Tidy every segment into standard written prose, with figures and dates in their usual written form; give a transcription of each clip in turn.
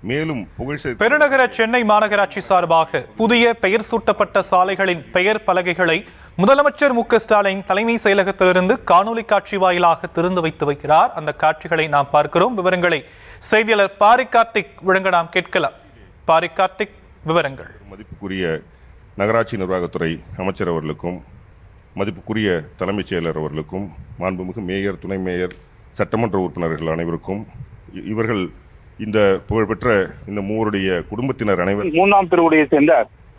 மேலும் பெருநகர சென்னை மாநகராட்சி சார்பாக புதிய பெயர் சூட்டப்பட்ட சாலைகளின் பெயர் பலகைகளை முதலமைச்சர் மு.க.ஸ்டாலின் தலைமை செயலகத்திலிருந்து காணொலி காட்சி வாயிலாக திறந்து வைத்து வைக்கிறார். அந்த காட்சிகளை நாம் பார்க்கிறோம். விவரங்களை செய்தியாளர் பாரி கார்த்திக் வழங்க நாம் கேட்கலாம். பாரி கார்த்திக், விவரங்கள். மதிப்புக்குரிய நகராட்சி நிர்வாகத்துறை அமைச்சர் அவர்களுக்கும், மதிப்புக்குரிய தலைமைச் செயலர் அவர்களுக்கும், மாண்புமிகு மேயர், துணை மேயர், சட்டமன்ற உறுப்பினர்கள் அனைவருக்கும், இவர்கள் இந்த புகழ்பெற்ற இந்த மூவருடைய குடும்பத்தினர் அனைவரும் 3ஆம் தெருவுடைய சேர்ந்த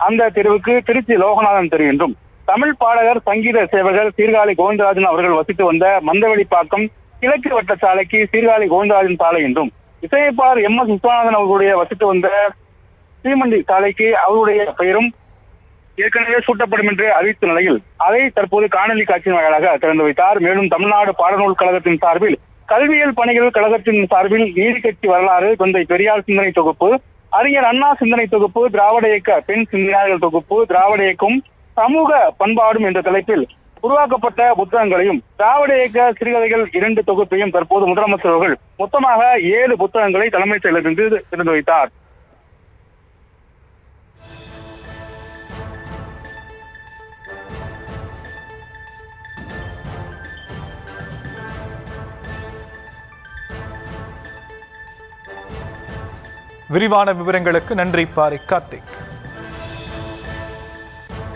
அந்த தெருவுக்கு திருச்சி லோகநாதன் தெரு என்றும், தமிழ் பாடகர், சங்கீத சேவகர் சீர்காழி கோவிந்தராஜன் அவர்கள் வசித்து வந்த மந்தவெளிப்பாக்கம் கிழக்கு வட்ட சாலைக்கு சீர்காழி கோவிந்தராஜன் சாலை என்றும், இசையமைப்பாளர் M.S. விஸ்வநாதன் அவர்களுடைய வசித்து வந்த சீமண்டி சாலைக்கு அவருடைய பெயரும் ஏற்கனவே சூட்டப்படும் என்று அறிவித்த நிலையில் அதை தற்போது காணொலி காட்சியின் வாயிலாக திறந்து வைத்தார். மேலும் தமிழ்நாடு பாடநூல் கழகத்தின் சார்பில், கல்வியல் பணிகள் கழகத்தின் சார்பில் நீதி கட்சி வரலாறு, தந்தை பெரியார் சிந்தனை தொகுப்பு, அறிஞர் அண்ணா சிந்தனை தொகுப்பு, திராவிட இயக்க பெண் சிந்தனையாளர்கள் தொகுப்பு, திராவிட இயக்கம் சமூக பண்பாடும் என்ற தலைப்பில் உருவாக்கப்பட்ட புத்தகங்களையும், திராவிட இயக்க சிறுகதைகள் 2 தொகுப்பையும் தற்போது முதலமைச்சர் அவர்கள் மொத்தமாக 7 புத்தகங்களை தலைமைச் செயலரிலிருந்து திறந்து வைத்தார். விரிவான விவரங்களுக்கு நன்றி பாரி கார்த்திக்.